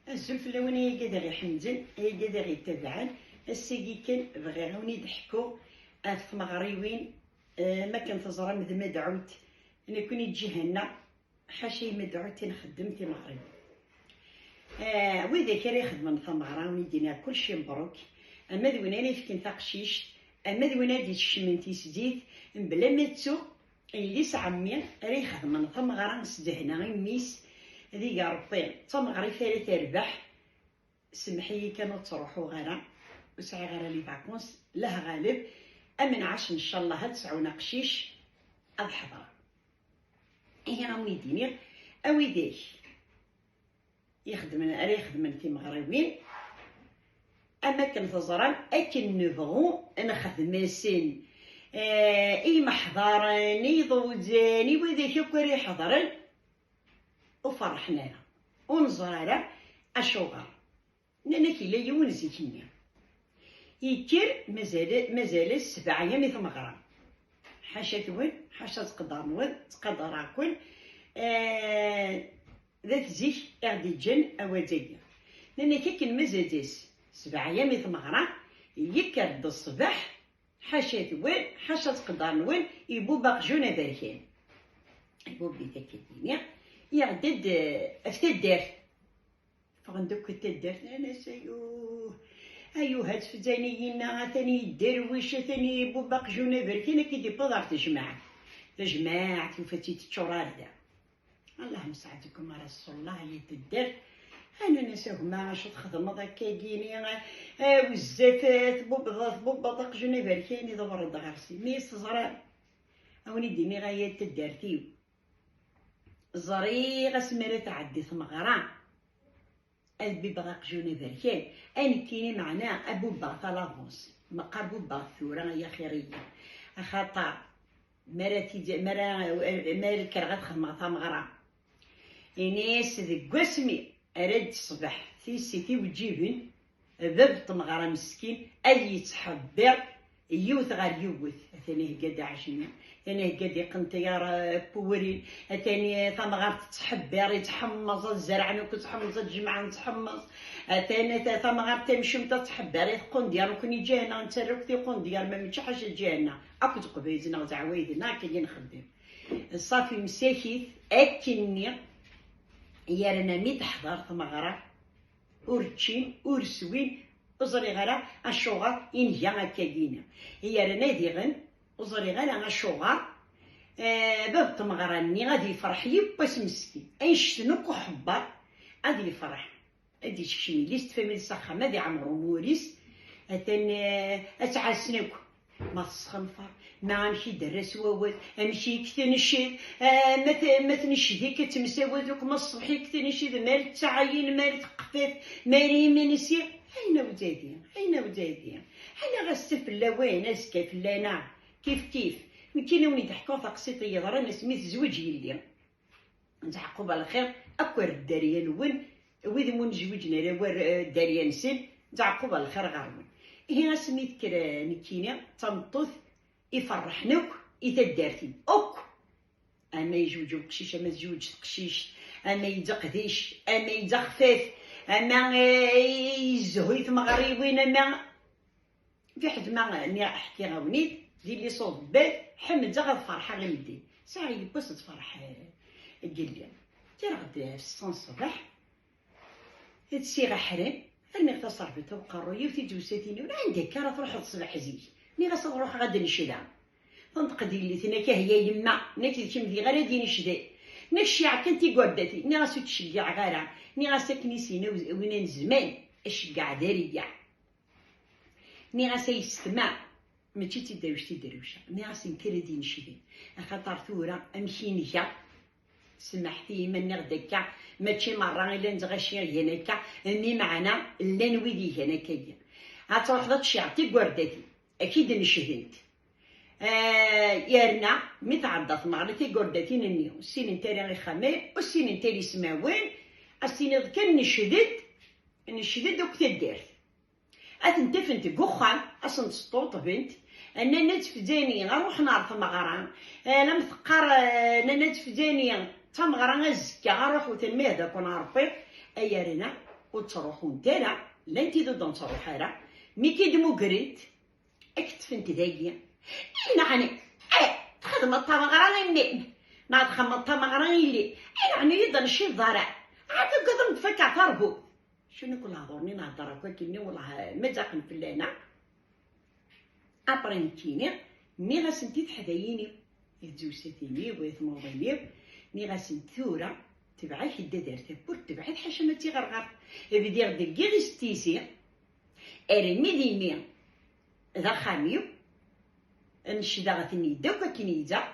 الزلف اللوني قادر يحمدن قادر يتبعن السيقي كان بغي غوني يضحكو في مغريوين ما كان تزرى مذ مدعوت انا كون يجي هنا حاشي مدعوت نخدم في مغرب وإذا كان يخدم ثمغرا ويدينا كلشي مبروك اما ذوينا يفكن تقشيش اما ذوينا دي تشمنتي سديد بلا ما تسو اللي سعمي راه يخدم ثمغرا سدهنا ميس ذي يا ربي تمغري ثالث ربح سمحي كانوا تروحوا غير وسعي غير لي فاكونس له غالب امن عاش ان شاء الله هتسعونا قشيش الحضره هي راه ويديني اويديك يخدم في مغربين اما كان تزران اكن نبغو نخدم سن اي محضرني ضوجاني وذاك كوري حضرن وفرحنا ونزرارا اشوغر لان كيلا يون زيكيني يكر مازال 7 ايام ثمغرا حاشا توين حاشا تقدر نوض تقدر اكل ذات زيك اغدي جن اوازية لان كيكن مازالس 7 ايام ثمغرا يكر الصباح حاشا توين حاشا تقدر نوين يبو باقجونا باركين يبو بيتك الدنيا يعدد في الدار فغندوك الدار انا سيوه هاد فتانينا ثاني الدرويش ثاني بوباق جونا بركينا كيدي بضار تجمع وفاتي تشورار دا اللهم ساعدكم رسول الله اللي تدار انا نساهم ما عاش تخدم ضكاكيني والزفات بوباق جونا بركيني دبر دغرسي ميس زرار اوني ديني غاية تدارتيو زريغ اسمرا تعدي ثمغران البي بغاق جوني بركان ان كيني معناه ابو باغ لافونس مقار بو باغ ثورة يا خيرية خاطر مرا كرغات خدمة ثمغران انيس ذي قسمي ارد الصباح في سيتي وجيبن باب تمغرا مسكين اي يتحبر يوث غير يوث ثاني قد عشنا ثاني قد قنطيار بورين ثاني ثمغار تحبر يتحمص الزرع نكون تحمص الجمعة نتحمص ثاني ثمغار تمشي متى تحبر يقون ديال ممكن يجي هنا نتسرك في قون ديال ما مشي حاجة تجي هنا اكو تقبيزنا وتعويدنا كي نخدم صافي مساكيث اكني يا رانا مي تحضر ثمغرا ورتشين ورسوين وزري غير الشوغر ينجا هكاكينا هي رانا ديغن وزري غير الشوغر باب تمغراني غادي يفرح يباس مسكين ايشتنوك وحبار غادي يفرح غادي تشمي ليست فاميلي صخا مادي عمرو موريس اتن اتعسنك ما تسخنفر ما نمشي درس ووال امشي كتنشد ما تنشدي كتمساوي دوك ما الصبحي كتنشد مال تعاين مال تقفات مالي منسي أين ودادين حنا غاسف لا وين اسكا فلانا كيف كاين وني ضحكوا تقسيط يضرا ناس ميت زوج يلي نتحقوا بالخير اكو الداريان وين مون زوجنا راه الداريان سن نتحقوا بالخير غارون هنا سميت كرا نكينا تنطث يفرحنوك اذا دارتي اوك اما يجوجو قشيش اما زوج قشيش اما يدقديش اما يدخفاف اما يزهوي مغربين اما في حد ما ني احكي غونيت دير لي صوت بال حمد غا فرحه غمدي ساعه يبوس تفرح قال لي تي غدا في الصباح هادشي غا حرام راني اغتصر بيتو قرويه وتي جوساتيني ولا عندك راه تروح تصبح زيك مي غا نروح غدا نشدا تنتقدي لي ثنا هي يما ناكي كيمدي غير دي نشدا نفشي عكنتي قداتي ني غاسو تشجع غير ني غاساكني سينا وين زمان اشجع داريا ني غاسا يستمع ماشي تدروشه ني غاسا نكرا دي نشدي خاطر ثورة امشي نجا سمحتي من غداكا ماشي مره الا نتغشي هناكا مي معنا لا نويدي هناكا غتروح تشعتي قرداتي اكيد نشهدت يارنا مي تعضت مغرتي قرداتي ننيو السين نتاعي غي خمي والسين نتاعي سماوين السين كان نشدد وقت الدار أنت فنت قخان أصلا تسطوط بنت أنا نتفداني غنروح نعرف مغران لم تقر أنا نتفداني تمغران الزكا غنروح وتنمي هذاك ونعرفي أيارنا وتروحون تالا لا انتي دو تروح راه مي كي دموكريت اكتفنت داكيا يعني خدمة الطمغرة منين ناض خدمة الطمغرة اللي يعني يضل شي ضرع عاد قدر نتفكع تربو شنو كل هضرني نهضر هكا كيني والله مزاق نفلانا ابري نتيني مي غاسنتي تحدايني يتزوجتيني ويثموضيني مي غاسنت ثورة تبعي حدا دارتها بور تبعي حاشا ما تيغرغر بدي غدي غيستيسي ارمي ديمي ذا خاميو نشدا غتني دوكا كينيزا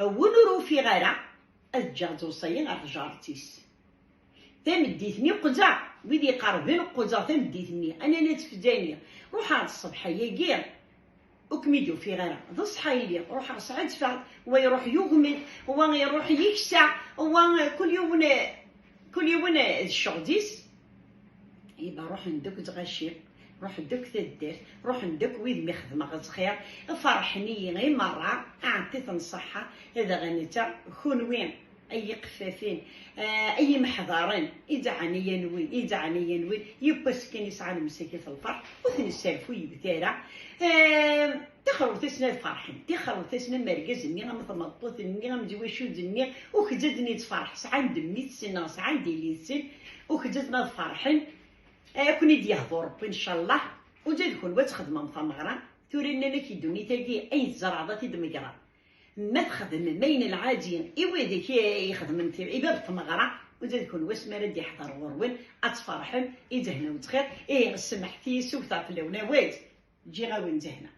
ونورو في غارة الجاز وصيين على جارتيس تمديتني قزع ويدي قربين قزع تمديتني انا نتفداني روح هاد الصبح يا وكميدو في غيره ذا صحيلي روح صعد فعل ويروح يغمد ويروح يكسع كل يوم الشغديس يبقى روح ندوك تغشي روح ندوك تدير روح ندوك ويد مخدمة غزخير فرحني غير مرة أعطي تنصحها إذا غنيتا كون وين أي قفافين أي محضرين إذا عني ينوي يبقى سكن يسعى المساكين في الفرح وثني السالفو يبتارع تخرج تسنا الفرحين تخرج تسنا مركز ني مثل ما طوط ني غمجي شود ني وخجدني تفرح ساعة دمي سنة ساعة ديلي سن وخجدنا الفرحين كوني ديهضر ربي ان شاء الله وجد كون وتخدم مغرى تورينا لك دوني تاكي اي زرعضه دمقرا ما تخدم بين العاديين ايوا ديك يخدم انت عباد مغرى وجد كون واسمر دي يحضر غرون اتفرحن يدهنا وتخير سمحتي سوف تعرف لونا واد جي غاوي نزهنا